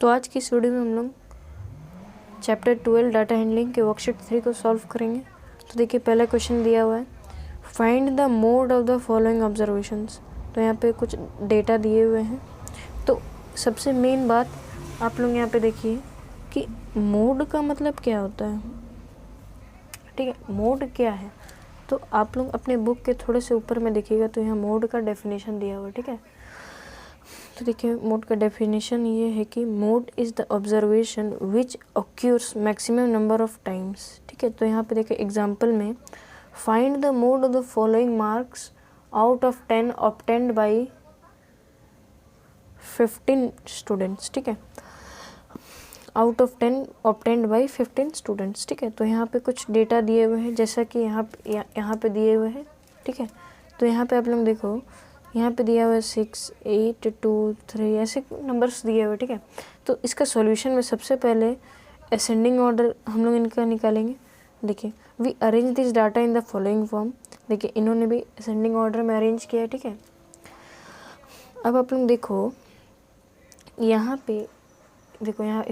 तो आज की इस वीडियो में हम लोग चैप्टर 12 डाटा हैंडलिंग के वर्कशीट 3 को सॉल्व करेंगे। तो देखिए पहला क्वेश्चन दिया हुआ है, find the mode of the following observations. तो यहाँ पे कुछ डेटा दिए हुए हैं। तो सबसे मेन बात आप लोग यहाँ पे देखिए कि मोड का मतलब क्या होता है। ठीक है, मोड क्या है। तो आप लोग अपने बुक के थोड़े से ऊपर में देखिएगा तो यहाँ मोड का डेफिनेशन दिया हुआ है। ठीक है, तो देखिए मोड का डेफिनेशन ये है कि mode is the observation which occurs maximum number of times. ठीक है, तो यहाँ पे देखिए एग्जांपल में find the mode of the following marks out of 10 obtained by 15 students. ठीक है, out of 10 obtained by 15 students. ठीक है, तो यहाँ पे कुछ डेटा दिए हुए हैं जैसा कि यहाँ पे दिए हुए हैं। ठीक है, तो यहाँ पे आप लोग देखो, यहाँ पे दिया हुआ है 6, 8, 2, 3 ऐसे नंबर्स दिए हुए। ठीक है, तो इसका सॉल्यूशन में सबसे पहले असेंडिंग ऑर्डर हम लोग इनका निकालेंगे। देखिए we arrange this data in the following form. देखिए इन्होंने भी असेंडिंग ऑर्डर में अरेंज किया है। ठीक है, अब आप लोग देखो यहाँ पे देखो, यहाँ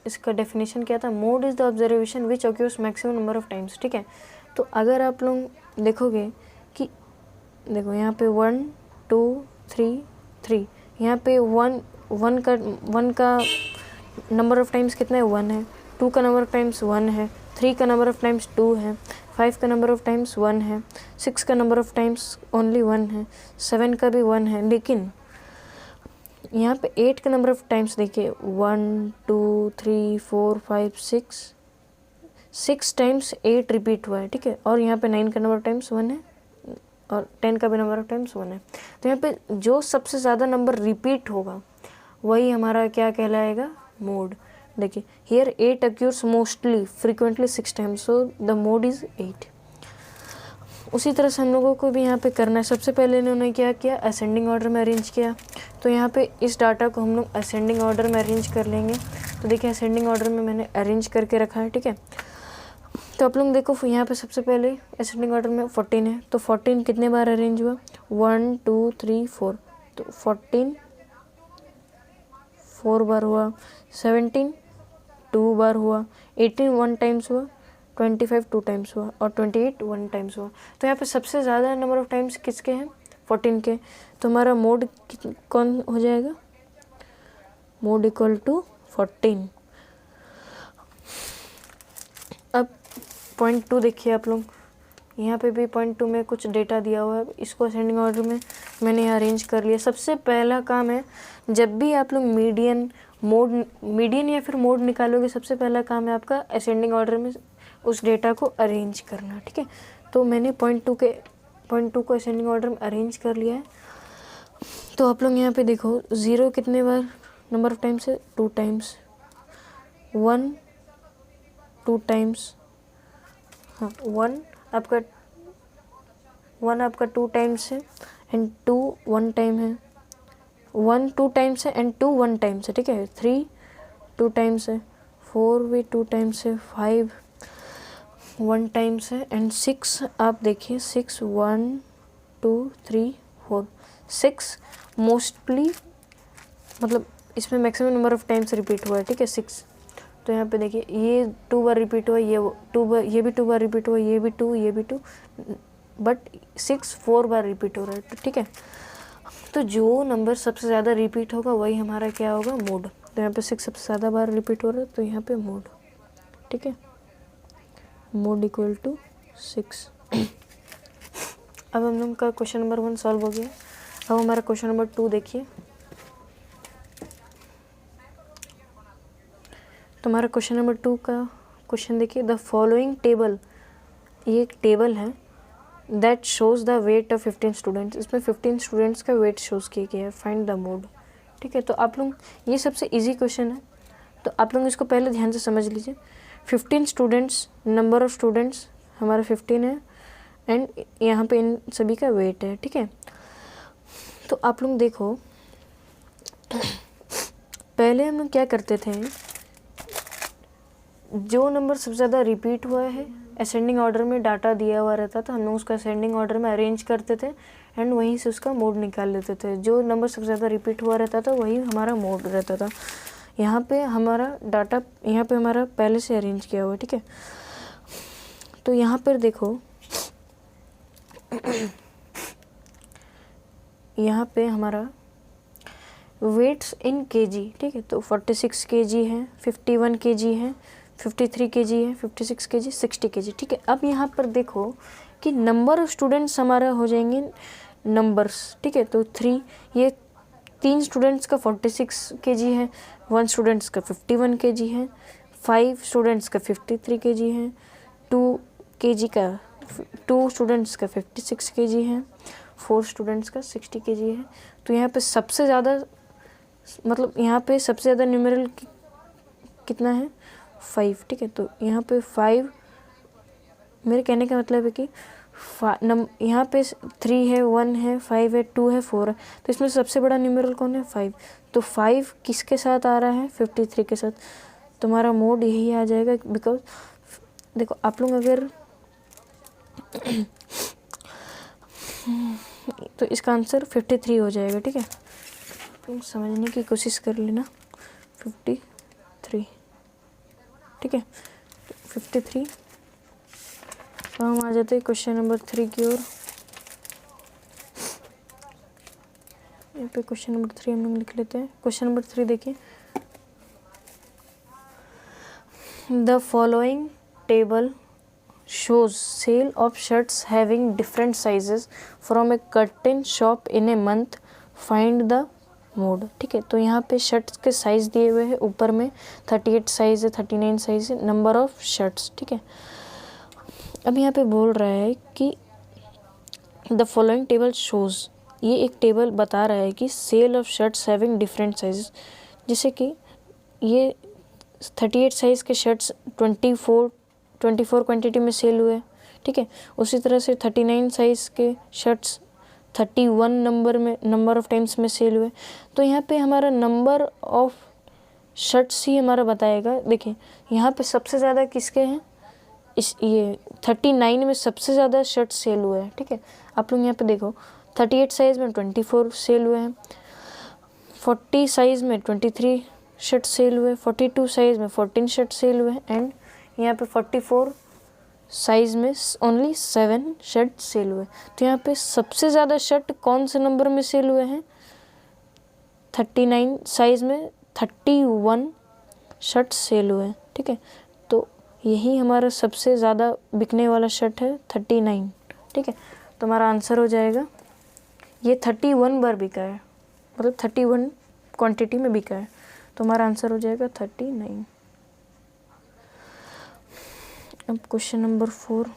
इसका डेफिनेशन क्या था, mode is the observation which occurs maximum number of times. ठीक है, तो अगर आप लोग देखोगे कि देखो यहाँ पे 1, 2, 3, 3, यहाँ पे वन का नंबर ऑफ टाइम्स कितना है, 1 है। 2 का नंबर ऑफ टाइम्स 1 है। 3 का नंबर ऑफ टाइम्स 2 है। 5 का नंबर ऑफ टाइम्स 1 है। 6 का नंबर ऑफ टाइम्स ओनली 1 है। 7 का भी 1 है। लेकिन यहाँ पे 8 का नंबर ऑफ टाइम्स देखिए 1, 2, 3, 4, 5, 6 टाइम्स 8 रिपीट हुआ है। ठीक है, और यहाँ पे 9 का नंबर ऑफ टाइम्स 1 है और 10 का भी नंबर ऑफ टाइम्स 1 है। तो यहाँ पे जो सबसे ज़्यादा नंबर रिपीट होगा वही हमारा क्या कहलाएगा, मोड। देखिए here 8 occurs mostly frequently 6 times, so the mode is 8। उसी तरह से हम लोगों को भी यहाँ पे करना है। सबसे पहले इन्होंने क्या किया, असेंडिंग ऑर्डर में अरेंज किया। तो यहाँ पे इस डाटा को हम लोग असेंडिंग ऑर्डर में अरेंज कर लेंगे। तो देखिए असेंडिंग ऑर्डर में मैंने अरेंज करके रखा है। ठीक है, तो आप लोग देखो यहाँ पे सबसे पहले असेंडिंग ऑर्डर में 14 है। तो 14 कितने बार अरेंज हुआ, 1, 2, 3, 4। तो 14 4 बार हुआ। 17 2 बार हुआ। 18 1 टाइम्स हुआ। 25 2 टाइम्स हुआ और 28 1 टाइम्स हुआ। तो यहाँ पे सबसे ज़्यादा नंबर ऑफ टाइम्स किसके हैं, 14 के। तो हमारा मोड कौन हो जाएगा, मोड इक्वल टू 14। अब पॉइंट 2 देखिए आप लोग, यहाँ पे भी पॉइंट 2 में कुछ डेटा दिया हुआ है। इसको असेंडिंग ऑर्डर में मैंने यहाँ अरेंज कर लिया। सबसे पहला काम है, जब भी आप लोग मीडियन या फिर मोड निकालोगे, सबसे पहला काम है आपका असेंडिंग ऑर्डर में उस डेटा को अरेंज करना। ठीक है, तो मैंने पॉइंट टू को असेंडिंग ऑर्डर में अरेंज कर लिया है। तो आप लोग यहाँ पे देखो 0 कितने बार नंबर ऑफ टाइम्स है, 2 टाइम्स। 1 2 टाइम्स, हाँ 1 आपका 2 टाइम्स है एंड 2 1 टाइम है। 1 2 टाइम्स है एंड 2 1 टाइम्स है। ठीक है, 3 2 टाइम्स है। 4 भी 2 टाइम्स है। 5 1 टाइम्स है एंड 6 आप देखिए 6 1 2 3 4 6 मोस्टली, मतलब इसमें maximum number of times repeat हुआ है। ठीक है, 6। तो यहाँ पे देखिए ये 2 बार रिपीट हुआ, ये भी 2 बार रिपीट हुआ, ये भी 2, ये भी 2, बट 6 4 बार रिपीट हो रहा है। तो ठीक है, तो जो नंबर सबसे ज़्यादा रिपीट होगा वही हमारा क्या होगा, मोड। तो यहाँ पे 6 सबसे ज़्यादा बार रिपीट हो रहा है, तो यहाँ पे मोड। ठीक है, मोड इक्वल टू 6। अब हम लोग का क्वेश्चन नंबर 1 सॉल्व हो गया। अब हमारा क्वेश्चन नंबर 2 देखिए। तो हमारा क्वेश्चन नंबर 2 का क्वेश्चन देखिए, द फॉलोइंग टेबल, ये एक टेबल है that shows the weight of 15 students. इसमें 15 स्टूडेंट्स का वेट शोज़ किया गया है, फाइंड द मोड। ठीक है, तो आप लोग, ये सबसे इजी क्वेश्चन है, तो आप लोग इसको पहले ध्यान से समझ लीजिए। 15 स्टूडेंट्स, नंबर ऑफ स्टूडेंट्स हमारा 15 है एंड यहाँ पे इन सभी का वेट है। ठीक है, तो आप लोग देखो पहले हम लोग क्या करते थे, जो नंबर सबसे ज़्यादा रिपीट हुआ है असेंडिंग ऑर्डर में डाटा दिया हुआ रहता था, हम लोग उसका असेंडिंग ऑर्डर में अरेंज करते थे एंड वहीं से उसका मोड निकाल लेते थे। जो नंबर सबसे ज़्यादा रिपीट हुआ रहता था वही हमारा मोड रहता था। यहाँ पे हमारा डाटा यहाँ पे हमारा पहले से अरेंज किया हुआ है, ठीक है। तो यहाँ पर देखो यहाँ पे हमारा वेट्स इन केजी, ठीक है। तो 46 केजी है, 51 केजी है, 53 केजी है, 56 केजी, 60 केजी, ठीक है। अब यहाँ पर देखो कि नंबर ऑफ स्टूडेंट्स हमारा हो जाएंगे नंबर्स, ठीक है। तो 3, ये 3 स्टूडेंट्स का 46 केजी है, 1 स्टूडेंट्स का 51 केजी है, 5 स्टूडेंट्स का 53 केजी है, 2 स्टूडेंट्स का 56 केजी है, 4 स्टूडेंट्स का 60 केजी है। तो यहाँ पे सबसे ज़्यादा मतलब यहाँ पे सबसे ज़्यादा न्यूमेरल कितना है 5, ठीक है। तो यहाँ पे 5, मेरे कहने का मतलब है कि यहाँ पे 3 है, 1 है, 5 है, 2 है, 4 है। तो इसमें सबसे बड़ा न्यूमेरल कौन है 5। तो 5 किसके साथ आ रहा है 53 के साथ। तुम्हारा मोड यही आ जाएगा, बिकॉज देखो आप लोग अगर तो इसका आंसर 53 हो जाएगा, ठीक है। तुम समझने की कोशिश कर लेना 53, ठीक है। 53। तो हम आ जाते हैं क्वेश्चन नंबर 3 की ओर। यहाँ पे क्वेश्चन नंबर 3 हम लोग लिख लेते हैं। क्वेश्चन नंबर 3 देखिए, the following table shows sale of shirts having different sizes from a curtain shop in a month, find the mode, ठीक है। तो यहाँ पे शर्ट्स के साइज़ दिए हुए हैं, ऊपर में 38 साइज़ है, 39 साइज़ है, नंबर ऑफ शर्ट्स, ठीक है। अब यहाँ पे बोल रहा है कि द फॉलोइंग टेबल शोज़, ये एक टेबल बता रहा है कि sale of shirts having different sizes, जैसे कि ये 38 साइज़ के शर्ट्स 24 क्वांटिटी में सेल हुए, ठीक है। उसी तरह से 39 साइज़ के शर्ट्स 31 नंबर ऑफ टाइम्स में सेल हुए। तो यहाँ पे हमारा नंबर ऑफ शर्ट्स ही हमारा बताएगा। देखिए यहाँ पे सबसे ज़्यादा किसके हैं, ये 39 में सबसे ज़्यादा शर्ट सेल हुए हैं, ठीक है। आप लोग यहाँ पे देखो 38 साइज़ में 24 सेल हुए हैं, 40 साइज़ में 23 शर्ट सेल हुए, 42 साइज़ में 14 शर्ट सेल हुए, एंड यहाँ पे 44 साइज़ में ओनली 7 शर्ट सेल हुए। तो यहाँ पे सबसे ज़्यादा शर्ट कौन से नंबर में सेल हुए हैं, 39 साइज़ में 31 शर्ट सेल हुए हैं, ठीक है। तो यही हमारा सबसे ज़्यादा बिकने वाला शर्ट है 39, ठीक है। तो हमारा आंसर हो जाएगा, ये 31 बार बिका है, मतलब 31 क्वांटिटी में बिका है। तो हमारा आंसर हो जाएगा 39। अब क्वेश्चन नंबर 4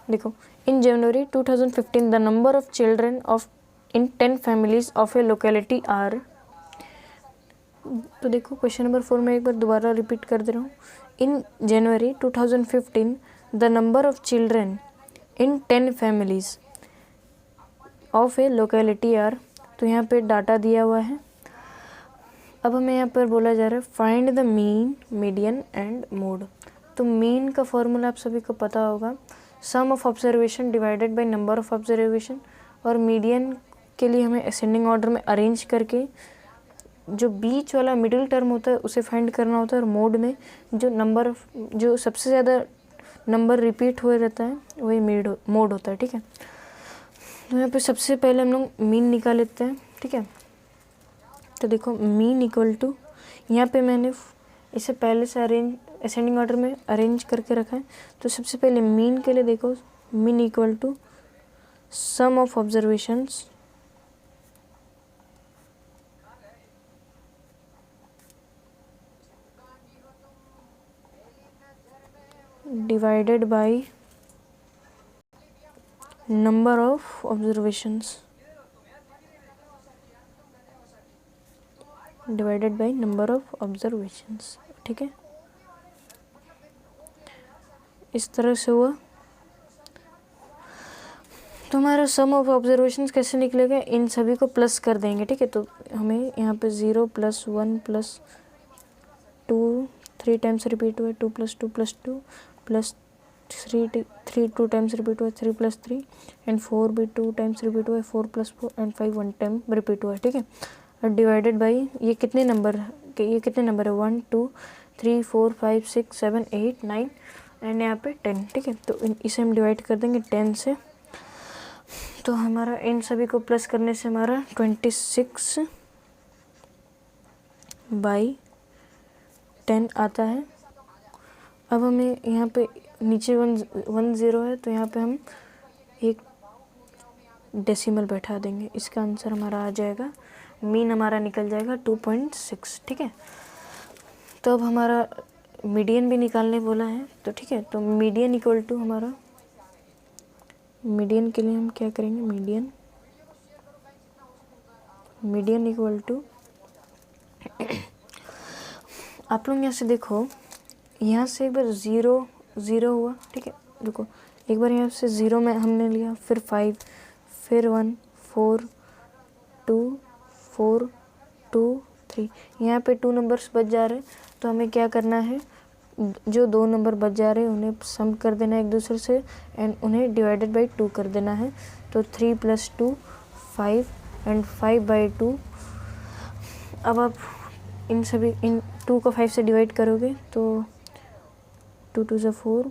देखो, in January 2015 the number of children of in 10 families of a locality are. तो देखो क्वेश्चन नंबर 4 में एक बार दोबारा रिपीट कर दे रहा हूँ। In January 2015 the number of children in 10 families of a locality are. तो यहाँ पे डाटा दिया हुआ है। अब हमें यहाँ पर बोला जा रहा है find the mean, median and mode. तो मीन का फॉर्मूला आप सभी को पता होगा, sum of observation divided by number of observation. और मीडियन के लिए हमें असेंडिंग ऑर्डर में अरेंज करके जो बीच वाला मिडिल टर्म होता है उसे फाइंड करना होता है। और मोड में जो सबसे ज़्यादा नंबर रिपीट हुए रहता है वही मोड होता है, ठीक है। तो यहाँ पे सबसे पहले हम लोग मीन निकाल लेते हैं, ठीक है। तो देखो मीन इक्वल टू, यहाँ पे मैंने इसे पहले से असेंडिंग ऑर्डर में अरेंज करके रखा है। तो सबसे पहले मीन के लिए देखो, mean equal to sum of observations divided by number of observations divided by number of observations, ठीक है। इस तरह से हुआ। तो हमारा सम ऑफ ऑब्जर्वेशंस कैसे निकलेगा, इन सभी को प्लस कर देंगे, ठीक है। तो हमें यहाँ पे 0 + 1 + 2 3 टाइम्स रिपीट हुआ, 2 + 2 + 2 + 3 2 टाइम्स रिपीट हुआ, 3 + 3 एंड 4 भी 2 टाइम्स रिपीट हुआ, 4 + 4 एंड 5 1 टाइम रिपीट हुआ, ठीक है। डिवाइडेड बाई ये कितने नंबर है 1 2 3 4 5 6 7 8 9 एंड यहाँ पे 10, ठीक है। तो इसे हम डिवाइड कर देंगे 10 से, तो हमारा इन सभी को प्लस करने से हमारा 26/10 आता है। अब हमें यहाँ पे नीचे 1 0 है, तो यहाँ पे हम एक डेसिमल बैठा देंगे। इसका आंसर हमारा आ जाएगा, मीन हमारा निकल जाएगा 2.6, ठीक है। तो अब हमारा मीडियन भी निकालने बोला है, तो ठीक है। तो मीडियन इक्वल टू हमारा, मीडियन के लिए हम क्या करेंगे, मीडियन इक्वल टू आप लोग यहाँ से देखो, यहाँ से एक बार 0 0 हुआ, ठीक है। देखो एक बार यहाँ से 0 में हमने लिया, फिर 5, फिर 1 4 2 4 2 3, यहाँ पे 2 नंबर्स बच जा रहे हैं। तो हमें क्या करना है, जो 2 नंबर बच जा रहे हैं उन्हें सम कर देना है एक दूसरे से एंड उन्हें डिवाइडेड बाई 2 कर देना है। तो 3 + 2 5 एंड 5/2। अब आप इन 2 को 5 से डिवाइड करोगे तो 2 2 = 4,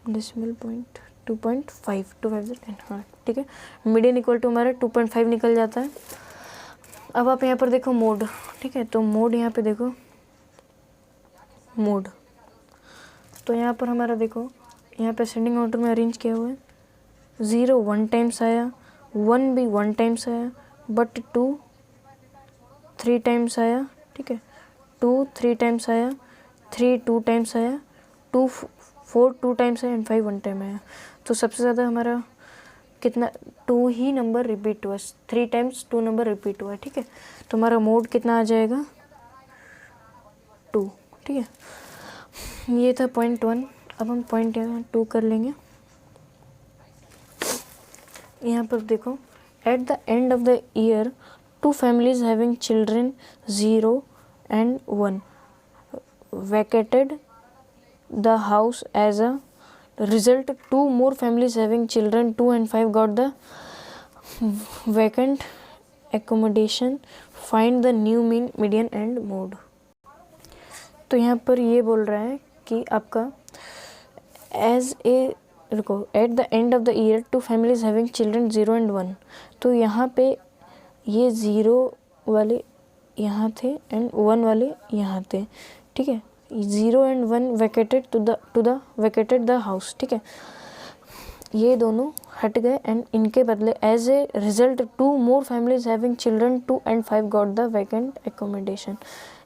डेसिमल पॉइंट 2.5, 2 5 10, हाँ ठीक है। मीडियन इक्वल टू हमारा 2.5 निकल जाता है। अब आप यहाँ पर देखो मोड, ठीक है। तो मोड यहाँ पे देखो, मोड तो यहाँ पर हमारा देखो, यहाँ पे असेंडिंग ऑर्डर में अरेंज किया हुआ है। 0 1 टाइम्स आया, 1 भी 1 टाइम्स आया, बट 2 3 टाइम्स आया, ठीक है। 2 3 टाइम्स आया, 3 2 टाइम्स आया, 2 4 2 टाइम्स आया एंड 5 1 टाइम आया। तो सबसे ज़्यादा हमारा कितना, 2 ही नंबर रिपीट हुआ, 3 टाइम्स 2 नंबर रिपीट हुआ, ठीक है। तो हमारा मोड कितना आ जाएगा, 2, ठीक है। ये था पॉइंट 1। अब हम पॉइंट 2 कर लेंगे। यहाँ पर देखो, at the end of the year 2 families having children 0 and 1 vacated the house. As a result, 2 more families having children 2 and 5 got the vacant accommodation. Find the new mean, median and mode. तो यहाँ पर ये बोल रहा है कि आपका as a, रुको, at the end of the year 2 families having children 0 and 1। तो यहाँ पे ये 0 वाले यहाँ थे एंड 1 वाले यहाँ थे, ठीक है। 0 and 1 vacated vacated the house, ठीक है। ये दोनों हट गए एंड इनके बदले as a result 2 more families having children 2 and 5 got the vacant accommodation।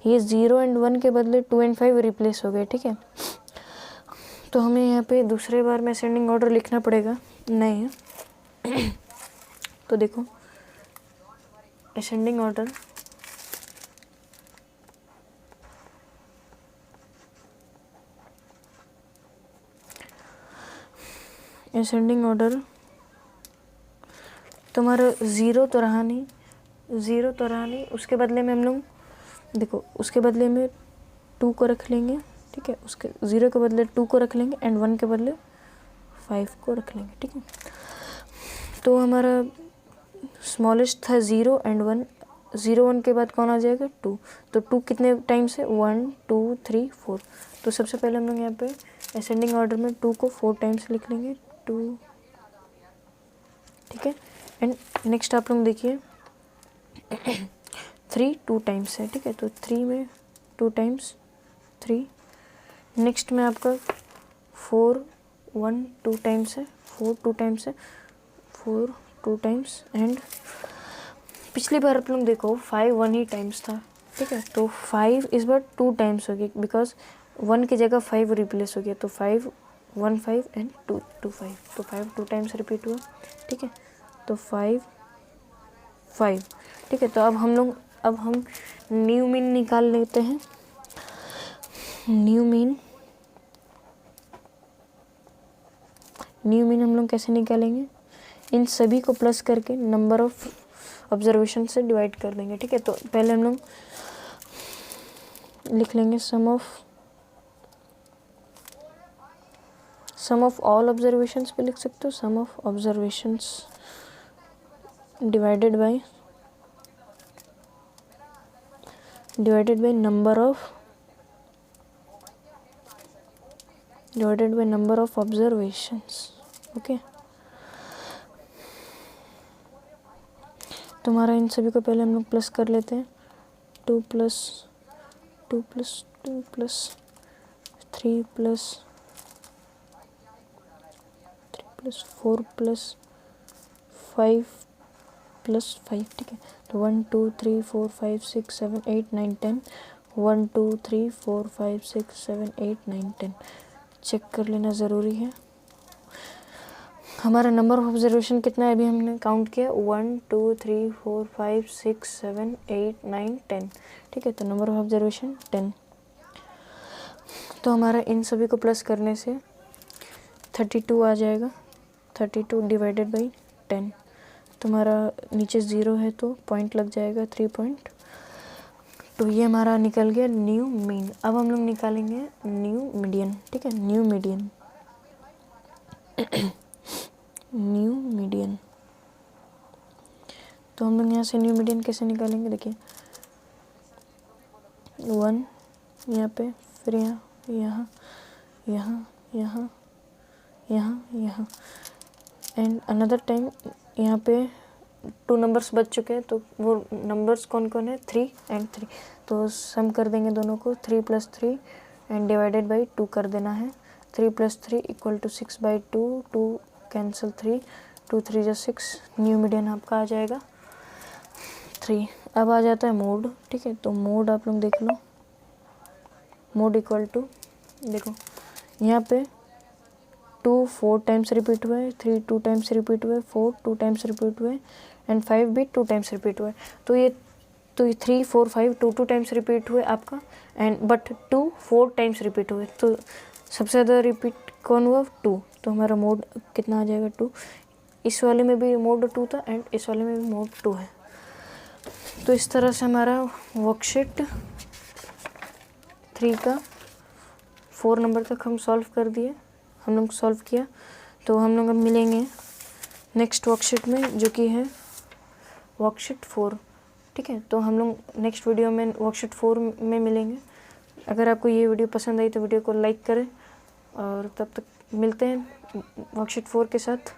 ये 0 and 1 के बदले 2 and 5 रिप्लेस हो गए, ठीक है। तो हमें यहाँ पे दूसरे बार में असेंडिंग ऑर्डर लिखना पड़ेगा, नहीं है। तो देखो असेंडिंग ऑर्डर, असेंडिंग ऑर्डर तुम्हारा 0 तो रहा नहीं, उसके बदले में हम लोग देखो, उसके बदले में 2 को रख लेंगे, ठीक है। उसके 0 के बदले 2 को रख लेंगे एंड 1 के बदले 5 को रख लेंगे, ठीक है। तो हमारा स्मॉलेस्ट था 0 and 1, 0 1 के बाद कौन आ जाएगा, 2। तो 2 कितने टाइम्स है, 1 2 3 4। तो सबसे पहले हम लोग यहाँ पे असेंडिंग ऑर्डर में 2 को 4 टाइम्स लिख लेंगे, 2, ठीक है। एंड नेक्स्ट आप लोग देखिए 3 2 टाइम्स है, ठीक है। तो 3 में 2 टाइम्स 3। नेक्स्ट में आपका 4 1 2 टाइम्स है, 4 2 टाइम्स है, 4 2 टाइम्स। एंड पिछली बार आप लोग देखो 5 1 ही टाइम्स था, ठीक है। तो 5 इस बार 2 टाइम्स हो गया, बिकॉज 1 की जगह 5 रिप्लेस हो गया। तो 5 1 5 एंड 2 2 5। तो 5 2 टाइम्स रिपीट हुआ, ठीक है। तो 5 5, ठीक है। तो अब हम न्यू मीन निकाल लेते हैं। न्यू मीन हम लोग कैसे निकालेंगे, इन सभी को प्लस करके नंबर ऑफ ऑब्जर्वेशन से डिवाइड कर देंगे, ठीक है। तो पहले हम लोग लिख लेंगे सम ऑफ ऑल ऑब्जर्वेशंस पे लिख सकते हो, sum of observations divided by divided by number of observations. Okay, तुम्हारा इन सभी को पहले हम लोग प्लस कर लेते हैं। 2 + 2 + 2 + 3 + 4 + 5 + 5, ठीक है। तो 1 2 3 4 5 6 7 8 9 10, 1 2 3 4 5 6 7 8 9 10 चेक कर लेना ज़रूरी है। हमारा नंबर ऑफ ऑब्जर्वेशन कितना है अभी हमने काउंट किया, 1 2 3 4 5 6 7 8 9 10, ठीक है। तो नंबर ऑफ ऑब्जर्वेशन 10। तो हमारा इन सभी को प्लस करने से 32 आ जाएगा। 32 डिवाइडेड बाई 10। तुम्हारा नीचे 0 है तो पॉइंट लग जाएगा 3 पॉइंट। तो ये हमारा निकल गया न्यू मीन। अब हम लोग निकालेंगे न्यू मीडियन, ठीक है। New median new median. तो हम लोग यहाँ से न्यू मीडियन कैसे निकालेंगे, देखिए 1 यहाँ पे, फिर यहाँ यहाँ यहाँ यहाँ यहाँ यहाँ एंड अनदर टाइम यहाँ पे 2 नंबर्स बच चुके हैं। तो वो नंबर्स कौन कौन है, 3 और 3। तो सम कर देंगे दोनों को, 3 + 3 एंड डिवाइडेड बाई 2 कर देना है। 3 + 3 = 6/2, 2 कैंसिल 3, 2 3 = 6। न्यू मीडियन आपका आ जाएगा 3। अब आ जाता है मोड, ठीक है। तो मोड आप लोग देख लो, मोड = देखो यहाँ पे 2 4 टाइम्स रिपीट हुआ है, 3 2 टाइम्स रिपीट हुआ है, 4 2 टाइम्स रिपीट हुआ है एंड 5 भी 2 टाइम्स रिपीट हुआ है। तो ये 3 4 5 2 टाइम्स रिपीट हुए आपका एंड बट 2 4 टाइम्स रिपीट हुए। तो सबसे ज़्यादा रिपीट कौन हुआ, 2। तो हमारा मोड कितना आ जाएगा, 2। इस वाले में भी मोड 2 था एंड इस वाले में भी मोड 2 है। तो इस तरह से हमारा वर्कशीट 3 का 4 नंबर तक हम सॉल्व कर दिए, हम लोग सॉल्व किया। तो हम लोग अब मिलेंगे नेक्स्ट वर्कशीट में, जो कि है वर्कशीट 4, ठीक है। तो हम लोग नेक्स्ट वीडियो में वर्कशीट 4 में मिलेंगे। अगर आपको ये वीडियो पसंद आई तो वीडियो को लाइक करें और तब तक मिलते हैं वर्कशीट 4 के साथ।